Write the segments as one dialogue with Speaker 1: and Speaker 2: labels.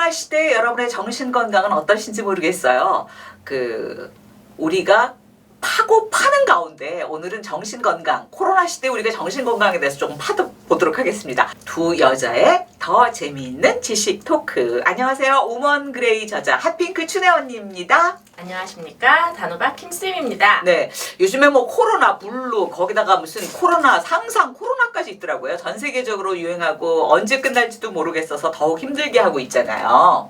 Speaker 1: 코로나 시대 여러분의 정신 건강은 어떠신지 모르겠어요. 우리가 파고 파는 가운데 오늘은 정신 건강, 코로나 시대 우리가 정신 건강에 대해서 조금 파보도록 하겠습니다. 두 여자의 더 재미있는 지식 토크. 안녕하세요. 우먼 그레이 저자 핫핑크 춘혜 언니입니다.
Speaker 2: 안녕하십니까. 단호박 김쌤입니다.
Speaker 1: 네, 요즘에 뭐 코로나, 블루, 거기다가 무슨 코로나, 상상 코로나까지 있더라고요. 전 세계적으로 유행하고 언제 끝날지도 모르겠어서 더욱 힘들게 하고 있잖아요.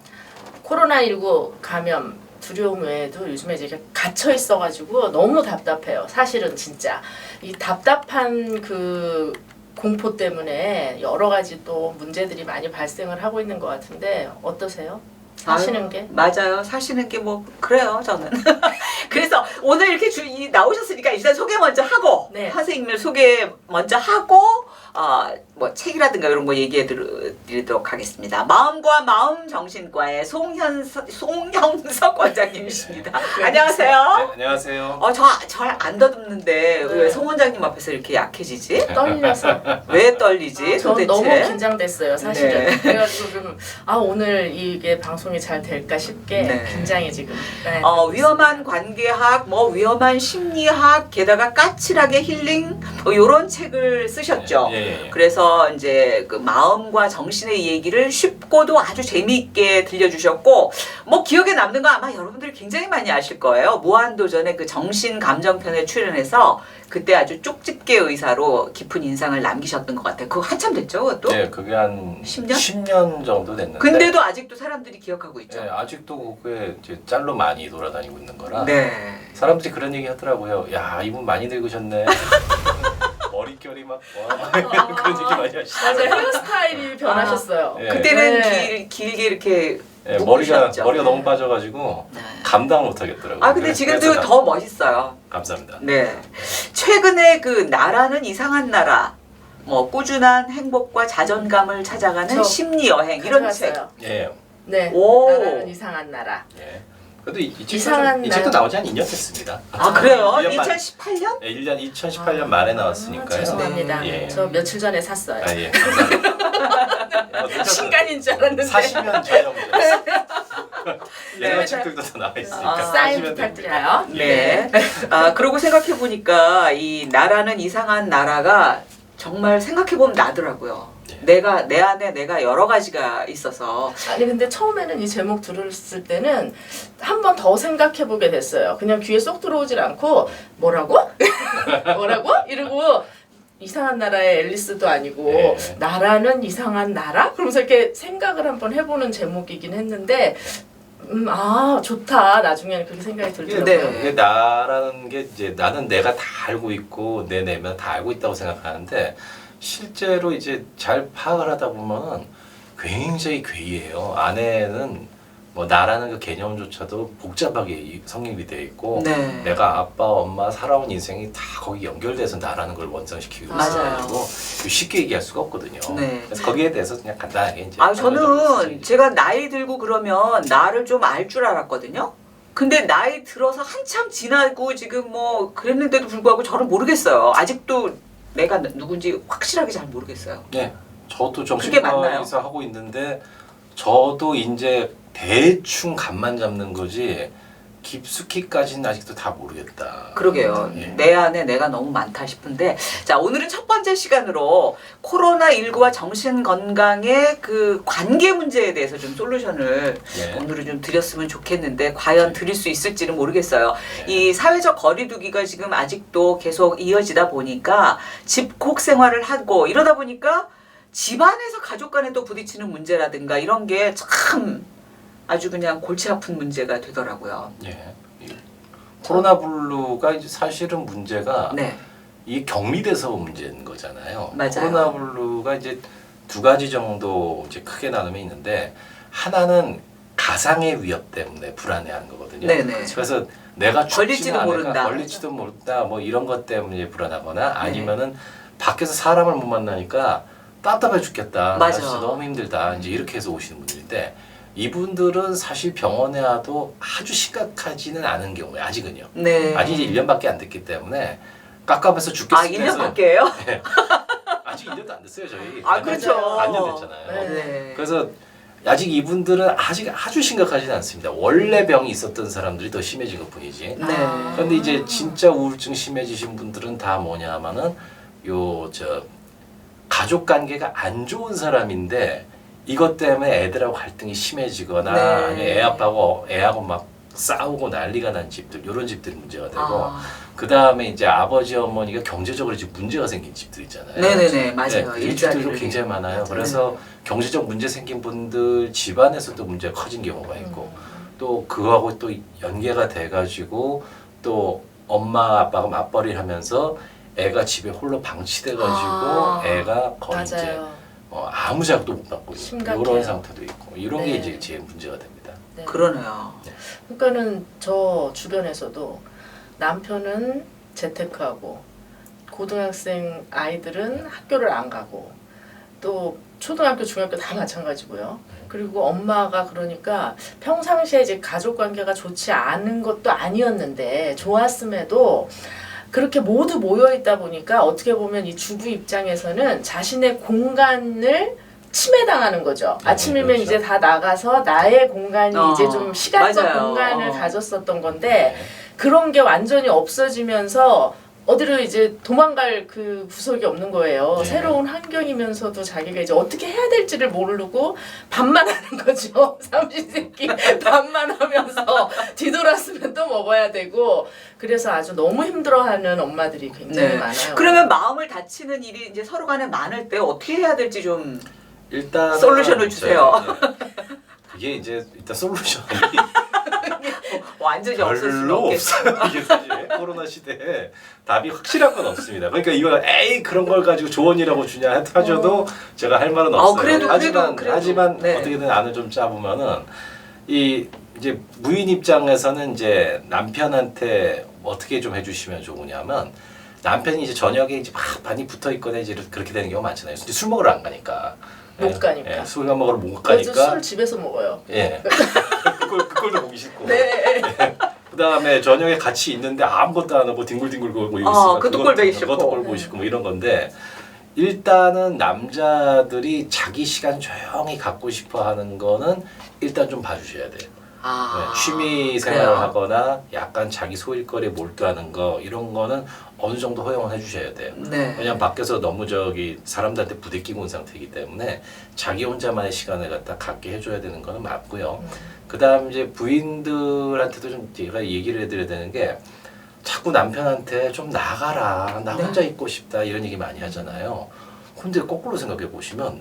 Speaker 2: 코로나19 감염 두려움 외에도 요즘에 이제 갇혀 있어가지고 너무 답답해요. 사실은 진짜 이 답답한 그 공포 때문에 여러 가지 또 문제들이 많이 발생을 하고 있는 것 같은데 어떠세요? 사시는 게?
Speaker 1: 맞아요. 사시는 게 뭐 그래요 저는. 그래서 오늘 이렇게 나오셨으니까 일단 소개 먼저 하고
Speaker 2: 네.
Speaker 1: 선생님을 소개 먼저 하고 뭐 책이라든가 이런 거 얘기해 드리도록 하겠습니다. 마음과 마음 정신과의 송형석 원장님이십니다. 안녕하세요.
Speaker 3: 네, 안녕하세요.
Speaker 1: 잘 안 더듬는데 왜 송 원장님 앞에서 이렇게 약해지지?
Speaker 2: 떨려서.
Speaker 1: 왜 떨리지?
Speaker 2: 저
Speaker 1: 도대체?
Speaker 2: 너무 긴장됐어요, 사실은.
Speaker 1: 네.
Speaker 2: 그래가지고 좀 오늘 이게 방송이 잘 될까 싶게
Speaker 1: 네.
Speaker 2: 긴장이 지금. 네,
Speaker 1: 위험한 관계학, 뭐 위험한 심리학, 게다가 까칠하게 힐링 뭐 이런 책을 쓰셨죠.
Speaker 3: 예.
Speaker 1: 그래서 이제 그 마음과 정신의 얘기를 쉽고도 아주 재미있게 들려주셨고, 뭐 기억에 남는 거 아마 여러분들 굉장히 많이 아실 거예요. 무한도전의 그 정신 감정편에 출연해서 그때 아주 쪽집게 의사로 깊은 인상을 남기셨던 것 같아요. 그거 한참 됐죠, 그것도?
Speaker 3: 네, 그게 한
Speaker 1: 10년?
Speaker 3: 10년 정도 됐는데.
Speaker 1: 근데도 아직도 사람들이 기억하고 있죠.
Speaker 3: 네, 아직도 그게 이제 짤로 많이 돌아다니고 있는 거라.
Speaker 1: 네.
Speaker 3: 사람들이 그런 얘기 하더라고요. 야, 이분 많이 늙으셨네. 머릿결이 막 그런 얘기 많이 하시더라고요.
Speaker 2: 맞아요. 헤어스타일이 변하셨어요.
Speaker 3: 네.
Speaker 1: 그때는
Speaker 2: 네.
Speaker 1: 길게 이렇게
Speaker 3: 네,
Speaker 1: 묶으셨죠.
Speaker 3: 머리가 너무 빠져가지고
Speaker 1: 네.
Speaker 3: 감당 못 하겠더라고요.
Speaker 1: 근데
Speaker 3: 그래서
Speaker 1: 지금도 더 멋있어요.
Speaker 3: 감사합니다.
Speaker 1: 네. 최근에 그 나라는 이상한 나라, 뭐 꾸준한 행복과 자존감을 찾아가는 심리 여행 이런 책.
Speaker 2: 가져왔어요.
Speaker 3: 예.
Speaker 2: 네.
Speaker 1: 오.
Speaker 2: 나라는 이상한 나라.
Speaker 3: 예. 그래도 이
Speaker 2: 이상한
Speaker 3: 책도
Speaker 2: 날.
Speaker 3: 나오지 한 2년 됐습니다.
Speaker 1: 그래요?
Speaker 3: 1년 만.
Speaker 1: 2018년?
Speaker 3: 예, 2018년 말에 나왔으니까요.
Speaker 2: 죄송합니다.
Speaker 1: 네.
Speaker 3: 예.
Speaker 2: 저 며칠 전에 샀어요.
Speaker 3: 예. 감사합니다.
Speaker 2: 신간인 줄 알았는데.
Speaker 3: 사시면 전용이죠.
Speaker 1: 네.
Speaker 3: 옛날 책들도 다 나와 있으니까
Speaker 2: 사인
Speaker 3: 사시면
Speaker 2: 부탁드려요.
Speaker 1: 네. 그러고 생각해 보니까 이 나라는 이상한 나라가 정말 생각해 보면 나더라고요.
Speaker 3: 네.
Speaker 1: 내 안에 내가 여러 가지가 있어서
Speaker 2: 아니 근데 처음에는 이 제목 들었을 때는 한 번 더 생각해 보게 됐어요. 그냥 귀에 쏙 들어오질 않고 뭐라고? 뭐라고? 이러고 이상한 나라의 앨리스도 아니고
Speaker 3: 네.
Speaker 2: 나라는 이상한 나라? 그러면서 이렇게 생각을 한번 해보는 제목이긴 했는데 좋다. 나중에는 그렇게 생각이 들더라고요.
Speaker 1: 네.
Speaker 3: 이게 나라는 게 이제 나는 내가 다 알고 있고 내 내면 다 알고 있다고 생각하는데 실제로 이제 잘 파악을 하다 보면 굉장히 괴이해요. 안에는 뭐 나라는 그 개념조차도 복잡하게 성립이 되어 있고
Speaker 1: 네.
Speaker 3: 내가 아빠, 엄마 살아온 인생이 다 거기 연결돼서 나라는 걸 원성시키고
Speaker 1: 맞아요.
Speaker 3: 있어가지고 쉽게 얘기할 수가 없거든요.
Speaker 1: 네.
Speaker 3: 그래서 거기에 대해서 그냥 간단하게 이제
Speaker 1: 저는 제가 나이 들고 그러면 나를 좀 알 줄 알았거든요. 근데 나이 들어서 한참 지나고 지금 뭐 그랬는데도 불구하고 저는 모르겠어요. 아직도 내가 누군지 확실하게 잘 모르겠어요.
Speaker 3: 네, 저도
Speaker 1: 그게 맞나요?
Speaker 3: 정신과에서 하고 있는데 저도 이제 대충 감만 잡는 거지 깊숙이까지는 아직도 다 모르겠다.
Speaker 1: 그러게요.
Speaker 3: 예.
Speaker 1: 내 안에 내가 너무 많다 싶은데, 자, 오늘은 첫 번째 시간으로 코로나19와 정신건강의 그 관계 문제에 대해서 좀 솔루션을
Speaker 3: 예.
Speaker 1: 오늘은 좀 드렸으면 좋겠는데 과연 드릴 수 있을지는 모르겠어요.
Speaker 3: 예.
Speaker 1: 이 사회적 거리두기가 지금 아직도 계속 이어지다 보니까 집콕 생활을 하고 이러다 보니까 집안에서 가족 간에 또 부딪히는 문제라든가 이런 게 참 아주 그냥 골치 아픈 문제가 되더라고요.
Speaker 3: 예. 이 코로나 블루가 이제 사실은 문제가
Speaker 1: 네.
Speaker 3: 이 격리돼서 문제인 거잖아요.
Speaker 1: 맞아요.
Speaker 3: 코로나 블루가 이제 두 가지 정도 이제 크게 나누면 있는데 하나는 가상의 위협 때문에 불안해하는 거거든요.
Speaker 1: 네네.
Speaker 3: 그래서 내가
Speaker 1: 걸릴지도 모른다.
Speaker 3: 걸릴지도 모른다. 뭐 이런 것 때문에 불안하거나 아니면은 밖에서 사람을 못 만나니까 답답해 죽겠다.
Speaker 1: 맞아.
Speaker 3: 나 진짜 너무 힘들다. 이제 이렇게 해서 오시는 분들인데 이분들은 사실 병원에 와도 아주 심각하지는 않은 경우에 아직은요.
Speaker 1: 네.
Speaker 3: 아직 이제 1년밖에 안 됐기 때문에 깝깝해서 죽겠습니다.
Speaker 1: 1년밖에요?
Speaker 3: 네. 아직 1년도 안 됐어요 저희.
Speaker 1: 그렇죠.
Speaker 3: 반년 됐잖아요.
Speaker 2: 네.
Speaker 1: 네.
Speaker 3: 그래서 아직 이분들은 아직 아주 심각하지는 않습니다. 원래 병이 있었던 사람들이 더 심해진 것 뿐이지.
Speaker 1: 네.
Speaker 3: 그런데 이제 진짜 우울증 심해지신 분들은 다 뭐냐 하면은 가족 관계가 안 좋은 사람인데 이것 때문에 애들하고 갈등이 심해지거나
Speaker 1: 네.
Speaker 3: 아니면 애하고 막 싸우고 난리가 난 집들, 이런 집들이 문제가 되고 그 다음에 이제 아버지 어머니가 경제적으로 이제 문제가 생긴 집들 있잖아요.
Speaker 1: 네네네 맞아요.
Speaker 3: 네, 이 집들도 굉장히 많아요. 그래서 경제적 문제 생긴 분들 집안에서도 문제가 커진 경우가 있고 또 그거하고 또 연계가 돼가지고 또 엄마 아빠가 맞벌이를 하면서 애가 집에 홀로 방치돼가지고 애가 거의 이제
Speaker 2: 맞아요.
Speaker 3: 아무 자극도 못 받고 있는
Speaker 2: 심각해요.
Speaker 3: 이런 상태도 있고 이런
Speaker 2: 네.
Speaker 3: 게 이제 제일 문제가 됩니다.
Speaker 2: 네.
Speaker 1: 그러네요.
Speaker 2: 그러니까는 저 주변에서도 남편은 재테크하고 고등학생 아이들은 학교를 안 가고 또 초등학교, 중학교 다 마찬가지고요. 그리고 엄마가 그러니까 평상시에 이제 가족 관계가 좋지 않은 것도 아니었는데 좋았음에도 그렇게 모두 모여 있다 보니까 어떻게 보면 이 주부 입장에서는 자신의 공간을 침해당하는 거죠. 아침이면
Speaker 3: 그렇죠.
Speaker 2: 이제 다 나가서 나의 공간이 이제 좀 시간과
Speaker 1: 맞아요.
Speaker 2: 공간을 가졌었던 건데 그런 게 완전히 없어지면서 어디로 이제 도망갈 그 구석이 없는 거예요.
Speaker 3: 네.
Speaker 2: 새로운 환경이면서도 자기가 이제 어떻게 해야 될지를 모르고 밥만 하는 거죠. 삼시세끼 밥만 하면서 뒤돌았으면 또 먹어야 되고 그래서 아주 너무 힘들어하는 엄마들이 굉장히
Speaker 1: 네.
Speaker 2: 많아요.
Speaker 1: 그러면 마음을 다치는 일이 이제 서로 간에 많을 때 어떻게 해야 될지 좀
Speaker 3: 일단
Speaker 1: 솔루션을 주세요.
Speaker 3: 그게 이제 일단 솔루션이
Speaker 1: 완전히 없을 수는
Speaker 3: 별로
Speaker 1: 없겠죠.
Speaker 3: 없어요. 이게 사실 코로나 시대에 답이 확실한 건 없습니다. 그러니까 이거 에이 그런 걸 가지고 조언이라고 주냐 하셔도 제가 할 말은 없어요.
Speaker 1: 그래도.
Speaker 3: 하지만
Speaker 1: 네.
Speaker 3: 어떻게든 안을 좀 짜보면은 이 이제 부인 입장에서는 이제 남편한테 어떻게 좀 해주시면 좋으냐면 남편이 이제 저녁에 이제 막 많이 붙어 있거나 이제 그렇게 되는 경우가 많잖아요. 이제 술 먹으러 안 가니까.
Speaker 2: 못 가니까.
Speaker 3: 술 먹으러 못
Speaker 2: 그래서
Speaker 3: 가니까.
Speaker 2: 술 집에서 먹어요.
Speaker 3: 예. 그걸도 보기 싫고.
Speaker 2: 네.
Speaker 3: 그다음에 저녁에 같이 있는데 아무것도 안 하고 뒹굴뒹굴 거리고 있으니까
Speaker 1: 그것도 꼴 보기 싫고.
Speaker 3: 그것도 꼴 보기 싫고 뭐 이런 건데 일단은 남자들이 자기 시간 조용히 갖고 싶어 하는 거는 일단 좀 봐주셔야 돼요. 네, 취미 생활을
Speaker 1: 그래요.
Speaker 3: 하거나 약간 자기 소일거리에 몰두하는 거 이런 거는 어느 정도 허용을 해주셔야 돼요.
Speaker 1: 네.
Speaker 3: 왜냐면 밖에서 너무 사람들한테 부대끼고 온 상태이기 때문에 자기 혼자만의 시간을 갖게 해줘야 되는 거는 맞고요. 그다음 이제 부인들한테도 좀 제가 얘기를 해드려야 되는 게 자꾸 남편한테 좀 나가라, 나 혼자 있고 싶다 이런 얘기 많이 하잖아요. 근데 거꾸로 생각해 보시면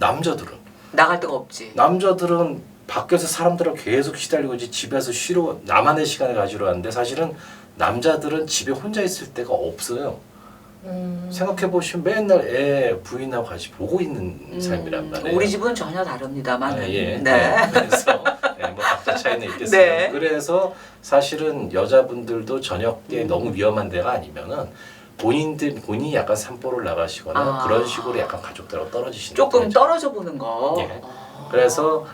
Speaker 1: 나갈 데가 없지.
Speaker 3: 남자들은 밖에서 사람들하고 계속 시달리고 이제 집에서 쉬러 나만의 시간을 가지러 하는데 사실은 남자들은 집에 혼자 있을 때가 없어요. 생각해 보시면 맨날 애 부인하고 같이 보고 있는 삶이란 말이에요.
Speaker 1: 우리 집은 전혀 다릅니다만.
Speaker 3: 예.
Speaker 1: 네.
Speaker 3: 그래서 뭐 각자 차이는 있겠습니다.
Speaker 1: 네.
Speaker 3: 그래서 사실은 여자분들도 저녁에 너무 위험한 데가 아니면은 본인이 약간 산보를 나가시거나 그런 식으로 약간 가족들하고 떨어지시는
Speaker 1: 조금
Speaker 3: 거죠.
Speaker 1: 떨어져 보는 거.
Speaker 3: 예. 그래서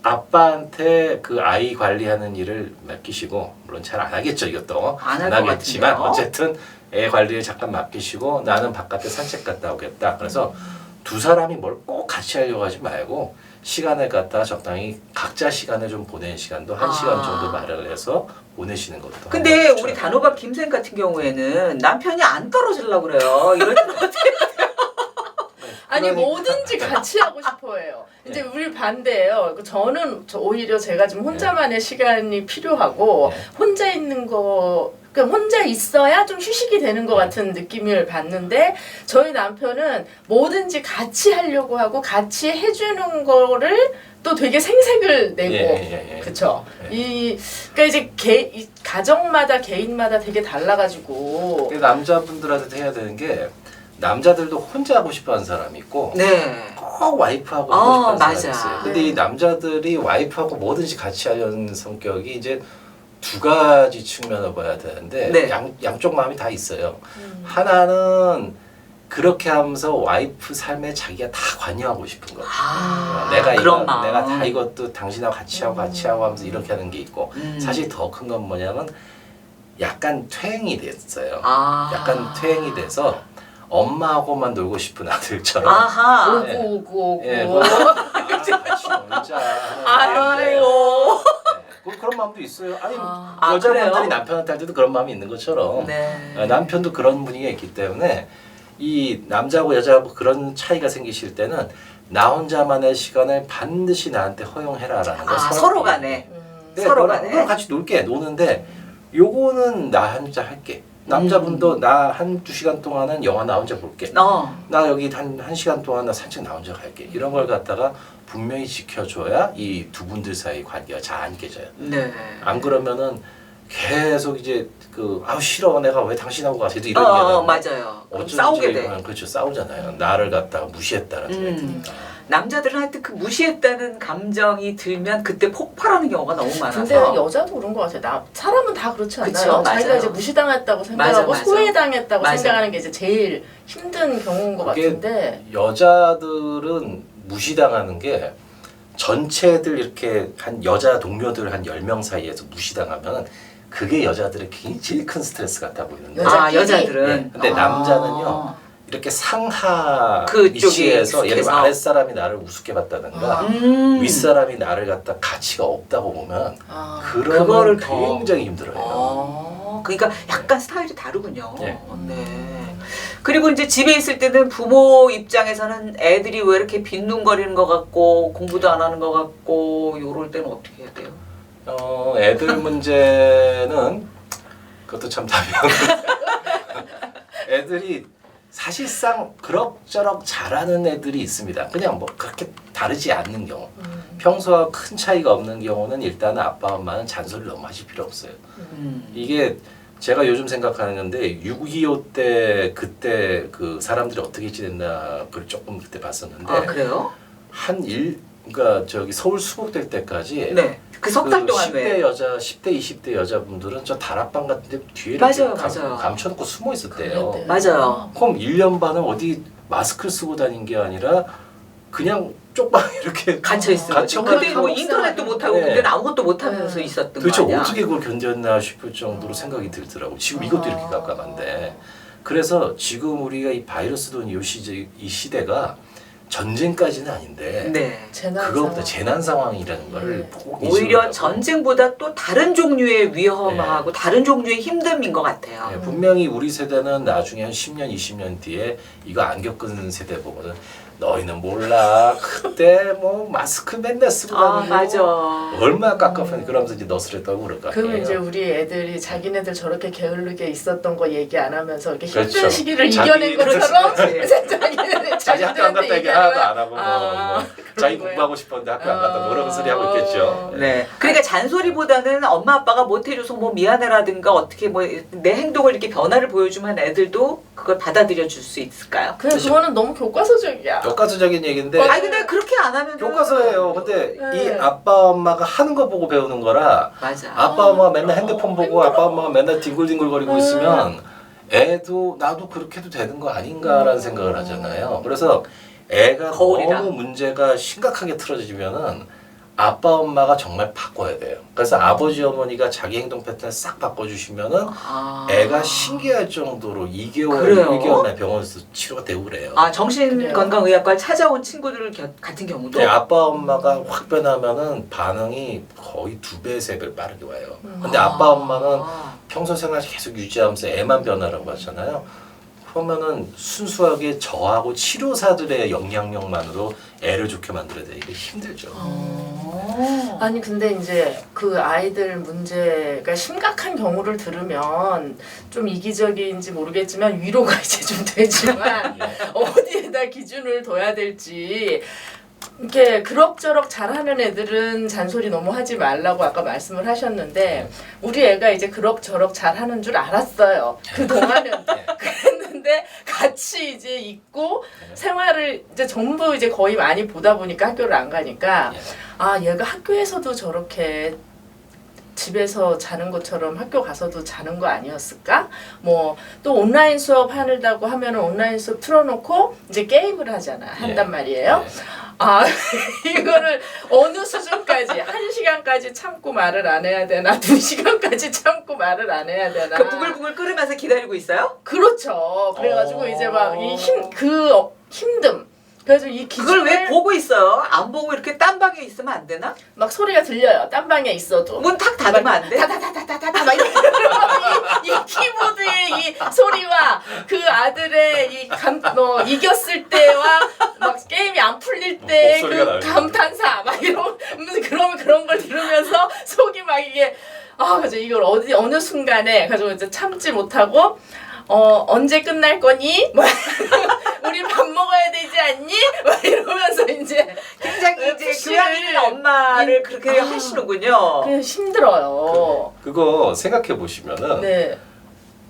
Speaker 3: 아빠한테 그 아이 관리하는 일을 맡기시고 물론 잘 안 하겠죠 이것도
Speaker 1: 안 할
Speaker 3: 안
Speaker 1: 것
Speaker 3: 하겠지만
Speaker 1: 같은데요.
Speaker 3: 어쨌든 애 관리를 잠깐 맡기시고 나는 바깥에 산책 갔다 오겠다. 그래서 두 사람이 뭘 꼭 같이 하려고 하지 말고 시간을 갖다가 적당히 각자 시간을 좀 보내는 시간도 한 시간 정도 마련을 해서 보내시는 것도
Speaker 1: 근데
Speaker 3: 한번
Speaker 1: 우리
Speaker 3: 추천합니다.
Speaker 1: 단호박 김생 같은 경우에는 남편이 안 떨어지려고 그래요. 이럴 때는 어떻게
Speaker 2: 아니
Speaker 3: 그러니까.
Speaker 2: 뭐든지 같이 하고 싶어해요. 이제 우리 반대예요. 저는 오히려 제가 좀 혼자만의 시간이 필요하고 혼자 있는 거 그러니까 혼자 있어야 좀 휴식이 되는 것 같은 느낌을 받는데 저희 남편은 뭐든지 같이 하려고 하고 같이 해주는 거를 또 되게 생색을 내고 그쵸? 그러니까 이제 이 가정마다 개인마다 되게 달라가지고
Speaker 3: 남자분들한테 해야 되는 게 남자들도 혼자 하고 싶어하는 사람이 있고
Speaker 1: 네.
Speaker 3: 꼭 와이프하고 하고 싶어하는 사람이
Speaker 1: 맞아.
Speaker 3: 있어요. 근데
Speaker 2: 네.
Speaker 3: 이 남자들이 와이프하고 뭐든지 같이 하려는 성격이 이제 두 가지 측면을 봐야 되는데
Speaker 1: 네.
Speaker 3: 양쪽 마음이 다 있어요. 하나는 그렇게 하면서 와이프 삶에 자기가 다 관여하고 싶은 거. 내가
Speaker 1: 그런 마음.
Speaker 3: 내가 다 이것도 당신하고 같이 하고 하면서 이렇게 하는 게 있고 사실 더 큰 건 뭐냐면 약간 퇴행이 됐어요. 약간 퇴행이 돼서 엄마하고만 놀고 싶은 아들처럼.
Speaker 1: 아하.
Speaker 2: 오고
Speaker 3: 예,
Speaker 2: 오고
Speaker 3: 뭐, 같이 놀자.
Speaker 1: 아이고.
Speaker 3: 그런 마음도 있어요. 아니
Speaker 2: 아,
Speaker 3: 여자분들이
Speaker 1: 그래요?
Speaker 3: 남편한테 할 때도 그런 마음이 있는 것처럼
Speaker 1: 네.
Speaker 3: 남편도 그런 분위기가 있기 때문에 이 남자하고 여자하고 그런 차이가 생기실 때는 나 혼자만의 시간을 반드시 나한테 허용해라라는 거.
Speaker 1: 서로 간에. 서로 간에.
Speaker 3: 너랑 같이 놀게 노는데 요거는 나 혼자 할게. 남자분도 나 한두 시간 동안은 영화 나 혼자 볼게. 나 여기 한 시간 동안 나 산책 나 혼자 갈게. 이런 걸 갖다가 분명히 지켜줘야 이 두 분들 사이 관계가 잘 안 깨져요.
Speaker 1: 네.
Speaker 3: 안 그러면은 계속 이제 아우 싫어 내가 왜 당신하고 가서 이런 얘기하면
Speaker 1: 맞아요.
Speaker 3: 어쩐지
Speaker 1: 싸우게 돼.
Speaker 3: 그렇죠 싸우잖아요. 나를 갖다가 무시했다는 생각이 드니까.
Speaker 1: 남자들은 하여튼 그 무시했다는 감정이 들면 그때 폭발하는 경우가 너무 많아서.
Speaker 2: 근데 여자도 그런 것 같아요. 사람은 다 그렇지 않나요?
Speaker 1: 그쵸,
Speaker 2: 자기가
Speaker 1: 맞아요.
Speaker 2: 이제 무시당했다고 생각하고
Speaker 1: 맞아.
Speaker 2: 소외당했다고
Speaker 1: 맞아.
Speaker 2: 생각하는 게 이제 제일 힘든 경우인 것
Speaker 3: 그게
Speaker 2: 같은데.
Speaker 3: 여자들은 무시당하는 게 전체들 이렇게 한 여자 동료들 한 10명 사이에서 무시당하면 그게 여자들의 제일 큰 스트레스 같아 보이는데
Speaker 1: 여자들은.
Speaker 3: 네. 근데 남자는요 이렇게 상하
Speaker 1: 그쪽이
Speaker 3: 위치에서 예를 들어
Speaker 1: 익숙해서.
Speaker 3: 아랫사람이 나를 우습게 봤다든가 윗사람이 나를 갖다 가치가 없다고 보면 그러면
Speaker 1: 그거를 더.
Speaker 3: 굉장히 힘들어요.
Speaker 1: 그러니까 약간 스타일이 다르군요.
Speaker 3: 네.
Speaker 1: 네. 그리고 이제 집에 있을 때는 부모 입장에서는 애들이 왜 이렇게 빈둥거리는 것 같고 공부도 안 하는 것 같고 요럴 때는 어떻게 해야 돼요?
Speaker 3: 애들 문제는 그것도 참 답이 없는 애들이 사실상 그럭저럭 잘하는 애들이 있습니다. 그냥 뭐 그렇게 다르지 않는 경우. 평소와 큰 차이가 없는 경우는 일단 아빠 엄마는 잔소리를 너무 하실 필요 없어요. 이게 제가 요즘 생각하는 건데 6.25 때 그때 그 사람들이 어떻게 지냈나 그걸 조금 그때 봤었는데
Speaker 1: 그래요?
Speaker 3: 그러니까 저기 서울 수복될 때까지
Speaker 1: 네. 그 석 달 동안
Speaker 3: 10대 여자, 10대, 20대 여자분들은 저 다락방 같은 데 뒤에
Speaker 1: 맞아요,
Speaker 3: 이렇게
Speaker 1: 맞아요.
Speaker 3: 감춰놓고 숨어 있었대요.
Speaker 2: 그랬대요.
Speaker 1: 맞아요.
Speaker 3: 그럼 1년 반은 어디 마스크를 쓰고 다닌 게 아니라 그냥 쪽방 이렇게
Speaker 1: 갇혀 있어요.
Speaker 3: 갇혀
Speaker 1: 그때 뭐
Speaker 2: 있어요.
Speaker 1: 인터넷도 못 하고
Speaker 3: 네.
Speaker 1: 그때는 아무것도 못 하면서
Speaker 2: 네.
Speaker 1: 있었던 거
Speaker 3: 도대체
Speaker 1: 아니야?
Speaker 3: 어떻게 그걸 견뎠나 싶을 정도로 생각이 들더라고. 지금 이것도 이렇게 깜깜한데. 그래서 지금 우리가 이 바이러스도 이 시대가 전쟁까지는 아닌데
Speaker 1: 네.
Speaker 3: 그거보다 재난 상황이라는 걸 꼭
Speaker 1: 오히려
Speaker 3: 인식을 하고.
Speaker 1: 전쟁보다 또 다른 종류의 위험하고 다른 종류의 힘듦인 것 같아요.
Speaker 3: 네, 분명히 우리 세대는 나중에 한 10년, 20년 뒤에 이거 안 겪은 세대 보거든. 너희는 몰라. 그때 뭐 마스크 맨날 쓰고 다니고
Speaker 1: 맞아.
Speaker 3: 얼마나 깝깝한데 그러면서 이제 너스레 떠고 그럴 거
Speaker 2: 그러면
Speaker 3: 아니에요.
Speaker 2: 이제 우리 애들이 자기네들 저렇게 게으르게 있었던 거 얘기 안 하면서 이렇게 힘든
Speaker 3: 그렇죠.
Speaker 2: 시기를
Speaker 3: 자기-
Speaker 2: 이겨낸 것처럼
Speaker 1: 그렇지.
Speaker 2: 자기네들
Speaker 3: 자기 학교 안 갔다 얘기 하나도 안 하고 뭐 자기
Speaker 2: 거예요?
Speaker 3: 공부하고 싶었는데 학교 안 갔다 뭐 그런 소리 하고 있겠죠.
Speaker 1: 네. 그러니까 잔소리보다는 엄마 아빠가 못 해줘서 뭐 미안해라든가 어떻게 뭐 내 행동을 이렇게 변화를 보여주면 애들도 그걸 받아들여 줄 수 있을까요?
Speaker 2: 그냥 그거는 너무 교과서적이야.
Speaker 3: 교과서적인 얘기인데
Speaker 1: 아니 근데 그렇게 안 하면
Speaker 3: 교과서예요. 근데
Speaker 2: 네.
Speaker 3: 이 아빠 엄마가 하는 거 보고 배우는 거라
Speaker 1: 맞아.
Speaker 3: 아빠 엄마가 맨날 핸드폰 보고 아빠 엄마가 맨날 뒹굴뒹굴거리고 있으면 애도 나도 그렇게 해도 되는 거 아닌가라는 생각을 하잖아요. 그래서 애가
Speaker 1: 거울이다.
Speaker 3: 너무 문제가 심각하게 틀어지면은 아빠 엄마가 정말 바꿔야 돼요. 그래서 아버지 어머니가 자기 행동 패턴을 싹 바꿔주시면은 애가 신기할 정도로 2개월,
Speaker 1: 그래요?
Speaker 3: 1개월 만에 병원에서 치료가 되고 그래요.
Speaker 1: 정신건강의학과 찾아온 친구들 같은 경우도
Speaker 3: 근데 아빠 엄마가 확 변하면은 반응이 거의 2배, 3배 빠르게 와요. 근데 아빠 엄마는 평소 생활 계속 유지하면서 애만 변하라고 하잖아요. 그러면은 순수하게 저하고 치료사들의 영향력만으로 애를 좋게 만들어야 돼. 이게 힘들죠.
Speaker 2: 아니 근데 이제 그 아이들 문제가 심각한 경우를 들으면 좀 이기적인지 모르겠지만 위로가 이제 좀 되지만 어디에다 기준을 둬야 될지 이렇게 그럭저럭 잘하는 애들은 잔소리 너무 하지 말라고 아까 말씀을 하셨는데 우리 애가 이제 그럭저럭 잘하는 줄 알았어요. 그 동안은 그랬는데 같이 이제 있고 생활을 이제 전부 이제 거의 많이 보다 보니까 학교를 안 가니까 아 얘가 학교에서도 저렇게 집에서 자는 것처럼 학교 가서도 자는 거 아니었을까? 뭐 또 온라인 수업 하려고 하면은 온라인 수업 틀어놓고 이제 게임을 하잖아 한단 말이에요. 아 이거를 어느 수준까지 1시간까지 참고 말을 안 해야 되나 2시간까지 참고 말을 안 해야 되나
Speaker 1: 그 부글부글 끓으면서 기다리고 있어요?
Speaker 2: 그렇죠. 그래가지고 이제 막 이 힘듦 그래서 이
Speaker 1: 그걸 왜
Speaker 2: 기준을
Speaker 1: 보고 있어요? 안 보고 이렇게 딴 방에 있으면 안 되나?
Speaker 2: 막 소리가 들려요. 딴 방에 있어도.
Speaker 1: 문 탁 닫으면 안 돼?
Speaker 2: 다다다다다다다 막 이런 이 키보드의 이 소리와 그 아들의 뭐 이겼을 때와 막 게임이 안 풀릴 때
Speaker 3: 목소리가
Speaker 2: 그
Speaker 3: 나요.
Speaker 2: 감탄사 막 이런 그런 걸 들으면서 속이 막 이게 그래서 이걸 어느 순간에 가지고 이제 참지 못하고 언제 끝날 거니? 뭐 우리 밥 먹어야 되지 않니? 막 이러면서 이제
Speaker 1: 굉장히 이제
Speaker 2: 푸시를-
Speaker 1: 교양 있는 엄마를 그렇게 하시는군요.
Speaker 2: 그냥 힘들어요.
Speaker 3: 그거 생각해 보시면은
Speaker 2: 네.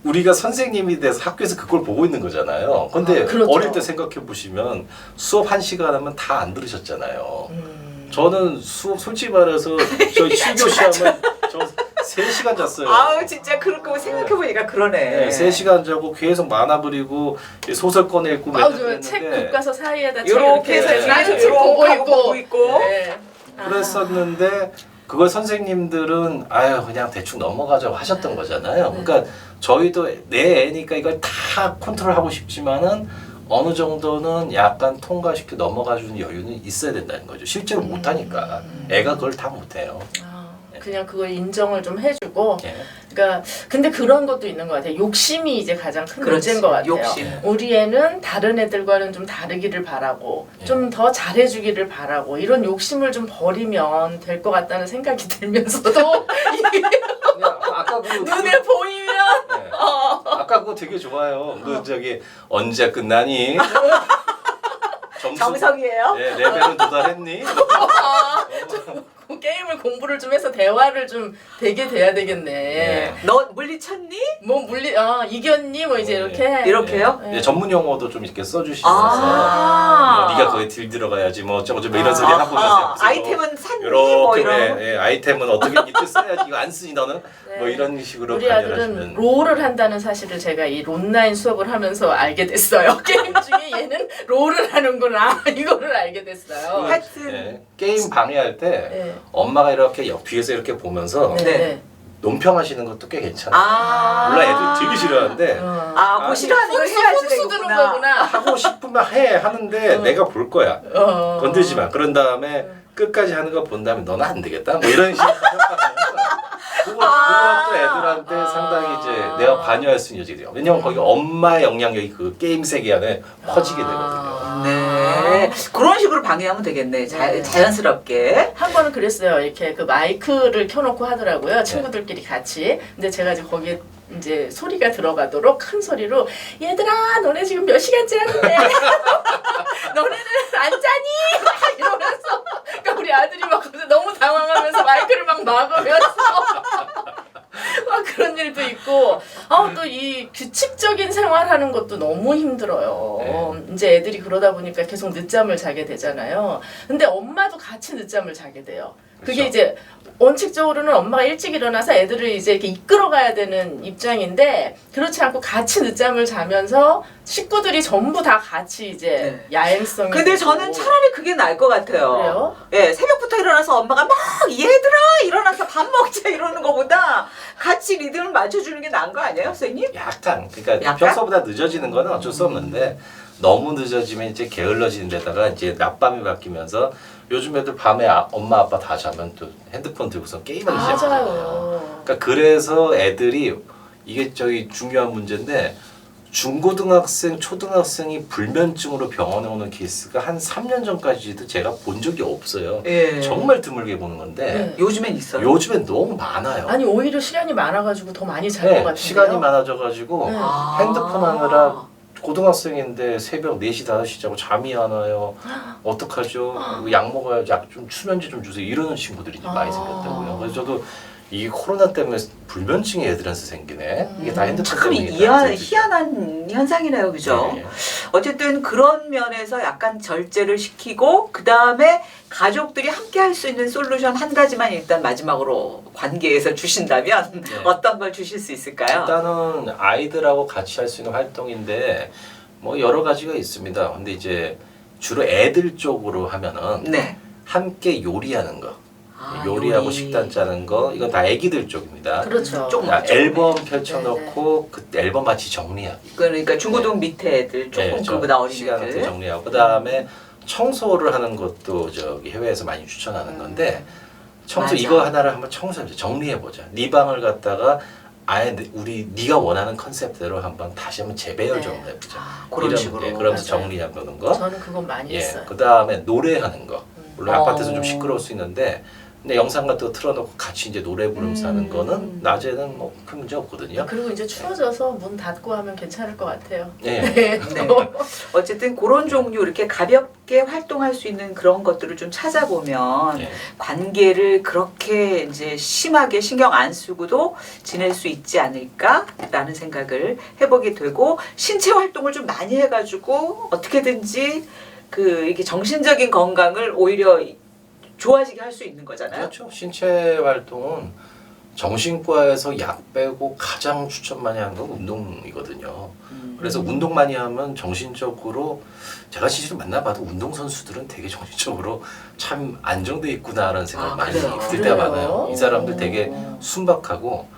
Speaker 3: 우리가 선생님이 돼서 학교에서 그걸 보고 있는 거잖아요. 근데
Speaker 2: 그렇죠.
Speaker 3: 어릴 때 생각해 보시면 수업 1시간 하면 다 안 들으셨잖아요. 저는 수업 솔직히 말해서 저 7교시 하면 저 3시간 잤어요.
Speaker 1: 아우 진짜 그렇게 생각해보니까 그러네.
Speaker 3: 네, 3시간 자고 계속 만화 그리고 소설 꺼내 읽고 맨날
Speaker 2: 책
Speaker 3: 그랬는데
Speaker 2: 교과서 사이에다 책
Speaker 1: 요렇게 해서
Speaker 2: 이렇게
Speaker 1: 나는
Speaker 2: 책 보고
Speaker 1: 요렇게 보고
Speaker 2: 있고.
Speaker 1: 있고.
Speaker 2: 네.
Speaker 3: 그랬었는데 그걸 선생님들은 아유 그냥 대충 넘어가자고 하셨던 거잖아요. 그러니까 저희도 내 애니까 이걸 다 컨트롤하고 싶지만은 어느 정도는 약간 통과시켜 넘어가주는 여유는 있어야 된다는 거죠. 실제로 못하니까 애가 그걸 다 못해요.
Speaker 2: 그냥 그걸 인정을 좀 해주고.
Speaker 3: 예.
Speaker 2: 그러니까 근데 그런 것도 있는 것 같아요. 욕심이 이제 가장 큰
Speaker 1: 그렇지,
Speaker 2: 문제인 것 같아요.
Speaker 1: 욕심.
Speaker 2: 우리 애는 다른 애들과는 좀 다르기를 바라고
Speaker 3: 예.
Speaker 2: 좀 더 잘해주기를 바라고 이런 욕심을 좀 버리면 될 것 같다는 생각이 들면서도
Speaker 3: 아까 그
Speaker 2: 눈에 보이면
Speaker 3: 네. 아까 그거 되게 좋아요. 그 저기 언제 끝나니? 점수
Speaker 1: 정성이에요?
Speaker 3: 네, 레벨은 도달했니?
Speaker 2: 그 게임을 공부를 좀 해서 대화를 좀 되게 돼야 되겠네.
Speaker 3: 네.
Speaker 1: 너 물리쳤니?
Speaker 2: 뭐 이겼니? 뭐 이제
Speaker 3: 네.
Speaker 2: 이렇게
Speaker 1: 이렇게요?
Speaker 3: 네, 전문 용어도 좀 이렇게 써주시면서
Speaker 1: 아.
Speaker 3: 네가 거기 딜 들어가야지 뭐 어쩌고 저쩌고 이런 소리 하고
Speaker 1: 아하,
Speaker 3: 그래서
Speaker 1: 아이템은 샀니? 뭐
Speaker 3: 이렇게
Speaker 1: 이런.
Speaker 3: 예, 아이템은 어떻게 이때 써야지 이거 안 쓰니 너는
Speaker 2: 네.
Speaker 3: 뭐 이런 식으로
Speaker 2: 우리 아들은
Speaker 3: 관여하시면
Speaker 2: 롤을 한다는 사실을 제가 이 론라인 수업을 하면서 알게 됐어요. 게임 중에 얘는 롤을 하는구나 이거를 알게 됐어요.
Speaker 1: 하여튼
Speaker 3: 예, 게임 방해할 때
Speaker 2: 네.
Speaker 3: 엄마가 이렇게 뒤에서 이렇게 보면서
Speaker 1: 네.
Speaker 3: 논평하시는 것도 꽤 괜찮아요.
Speaker 1: 아.
Speaker 3: 물론 애들 되게 싫어하는데
Speaker 1: 아, 그 싫어하는 걸 해야지
Speaker 2: 훈수 드는
Speaker 1: 되겠구나.
Speaker 2: 거구나.
Speaker 3: 하고 싶으면 해 하는데 내가 볼 거야. 건들지 마. 그런 다음에 끝까지 하는 거 본 다음에 너는 안 되겠다. 뭐 이런 식으로 그것도 애들한테 상당히 이제 내가 관여할 수 있는 여지가 돼요. 왜냐면 거기 엄마의 영향력이 그 게임 세계 안에 퍼지게 되거든요.
Speaker 1: 네. 그런 식으로 방해하면 되겠네.
Speaker 2: 네.
Speaker 1: 자연스럽게.
Speaker 2: 한 번은 그랬어요. 이렇게 그 마이크를 켜놓고 하더라고요. 친구들끼리 같이. 근데 제가 이제 거기에 이제 소리가 들어가도록 큰 소리로 얘들아 너네 지금 몇 시간째 하는데 너네는 안 자니? 막 이러면서 그러니까 우리 아들이 막 너무 당황하면서 마이크를 막 막으면서 막 그런 일도 있고 또 이 규칙적인 생활하는 것도 너무 힘들어요. 이제 애들이 그러다 보니까 계속 늦잠을 자게 되잖아요. 근데 엄마도 같이 늦잠을 자게 돼요. 그게
Speaker 3: 그렇죠.
Speaker 2: 이제 원칙적으로는 엄마가 일찍 일어나서 애들을 이제 이렇게 이끌어가야 되는 입장인데 그렇지 않고 같이 늦잠을 자면서 식구들이 전부 다 같이 이제
Speaker 1: 네.
Speaker 2: 야행성이
Speaker 1: 근데
Speaker 2: 되고.
Speaker 1: 저는 차라리 그게 나을 것 같아요.
Speaker 2: 그래요?
Speaker 1: 예, 새벽부터 일어나서 엄마가 막 얘들아 일어나서 밥 먹자 이러는 것보다 같이 리듬을 맞춰주는 게 나은 거 아니에요, 선생님?
Speaker 3: 약간 그러니까
Speaker 1: 약간?
Speaker 3: 평소보다 늦어지는 거는 어쩔 수 없는데 너무 늦어지면 이제 게을러지는 데다가 이제 낮밤이 바뀌면서 요즘 애들 밤에 엄마 아빠 다 자면 또 핸드폰 들고서 게임하기 시작하잖아요.
Speaker 2: 맞아요.
Speaker 3: 그러니까 그래서 애들이 이게 저기 중요한 문제인데 중고등학생, 초등학생이 불면증으로 병원에 오는 케이스가 한 3년 전까지도 제가 본 적이 없어요.
Speaker 1: 예.
Speaker 3: 정말 드물게 보는 건데
Speaker 2: 네.
Speaker 1: 요즘엔 있어요.
Speaker 3: 요즘엔 너무 많아요.
Speaker 2: 아니 오히려 시간이 많아가지고 더 많이 잘 것
Speaker 3: 네,
Speaker 2: 같은데요.
Speaker 3: 시간이 많아져가지고
Speaker 2: 네.
Speaker 3: 핸드폰 하느라 고등학생인데 새벽 4시, 5시 자고 잠이 안 와요. 어떡하죠? 약 먹어야지. 약 좀 수면제 좀 주세요. 이러는 친구들이 많이 생겼다고요. 그래서 저도 이 코로나 때문에 불면증이 애들한테 생기네. 이게 다 핸드폰
Speaker 1: 참
Speaker 3: 때문에.
Speaker 1: 희한한 현상이네요, 그죠?
Speaker 3: 네.
Speaker 1: 어쨌든 그런 면에서 약간 절제를 시키고 그 다음에 가족들이 함께 할 수 있는 솔루션 한 가지만 일단 마지막으로 관계에서 주신다면
Speaker 3: 네.
Speaker 1: 어떤 걸 주실 수 있을까요?
Speaker 3: 일단은 아이들하고 같이 할 수 있는 활동인데 뭐 여러 가지가 있습니다. 근데 이제 주로 애들 쪽으로 하면은
Speaker 1: 네.
Speaker 3: 함께 요리하는 거.
Speaker 1: 아,
Speaker 3: 요리하고
Speaker 1: 요리.
Speaker 3: 식단 짜는 거 이건 다 애기들 쪽입니다.
Speaker 2: 그렇죠.
Speaker 1: 조금
Speaker 3: 자,
Speaker 1: 조금.
Speaker 3: 앨범 펼쳐놓고 그 앨범 같이 정리하기.
Speaker 1: 그러니까 중고등 밑에 애들 조금
Speaker 3: 네,
Speaker 1: 그보다 어린
Speaker 3: 시간한테
Speaker 1: 애들.
Speaker 3: 정리하고 그다음에 청소를 하는 것도 저기 해외에서 많이 추천하는 건데 청소
Speaker 1: 맞아.
Speaker 3: 이거 하나를 한번 청소해보자. 정리해보자. 네 방을 갖다가 아예 네가 원하는 컨셉대로 한번 다시 한번 재배열 좀 해보자.
Speaker 1: 그런
Speaker 3: 이런,
Speaker 1: 식으로.
Speaker 3: 예, 그러면서
Speaker 2: 맞아요.
Speaker 3: 정리해보는 거.
Speaker 2: 저는 그건 많이
Speaker 3: 예,
Speaker 2: 했어요.
Speaker 3: 그 다음에 노래하는 거. 물론 아파트에서
Speaker 1: 어.
Speaker 3: 좀 시끄러울 수 있는데 근데 영상 같은 거 틀어놓고 같이 이제 노래 부르면서 하는 거는 낮에는 뭐 큰 문제 없거든요.
Speaker 2: 그리고 이제 추워져서 문 닫고 하면 괜찮을 것 같아요.
Speaker 3: 예.
Speaker 1: 네. 어쨌든 그런 종류 이렇게 가볍게 활동할 수 있는 그런 것들을 좀 찾아보면
Speaker 3: 예.
Speaker 1: 관계를 그렇게 이제 심하게 신경 안 쓰고도 지낼 수 있지 않을까라는 생각을 해보게 되고 신체 활동을 좀 많이 해가지고 어떻게든지 그 이게 정신적인 건강을 오히려 좋아지게 할 수 있는 거잖아요.
Speaker 3: 그렇죠. 신체 활동은 정신과에서 약 빼고 가장 추천 많이 하는 건 운동이거든요. 그래서 운동 많이 하면 정신적으로 제가 실제로 만나봐도 운동선수들은 되게 정신적으로 참 안정돼 있구나라는 생각이
Speaker 1: 아,
Speaker 3: 많이
Speaker 1: 그래요?
Speaker 3: 들 때가
Speaker 2: 그래요?
Speaker 3: 많아요. 이 사람들 되게 순박하고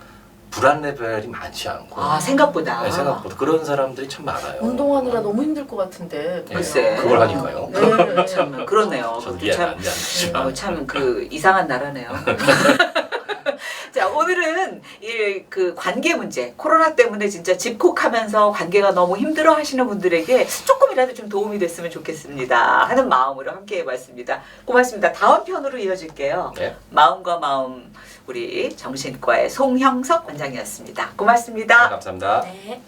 Speaker 3: 불안 레벨이 많지 않고
Speaker 1: 아 생각보다.
Speaker 3: 네, 생각보다 그런 사람들이 참 많아요.
Speaker 2: 운동하느라 너무 힘들 것 같은데.
Speaker 3: 예,
Speaker 1: 글쎄.
Speaker 3: 그걸 하니까요.
Speaker 2: 네.
Speaker 1: 참 그렇네요.
Speaker 3: 저도
Speaker 1: 그것도
Speaker 3: 이해가
Speaker 1: 참
Speaker 3: 안 되죠.
Speaker 1: 참 그 이상한 나라네요. 자 오늘은 이 그 관계 문제 코로나 때문에 진짜 집콕하면서 관계가 너무 힘들어 하시는 분들에게 조금이라도 좀 도움이 됐으면 좋겠습니다 하는 마음으로 함께 해봤습니다. 고맙습니다. 다음 편으로 이어질게요.
Speaker 3: 네.
Speaker 1: 마음과 마음 우리 정신과의 송형석 원장이었습니다. 고맙습니다.
Speaker 3: 감사합니다.
Speaker 2: 네.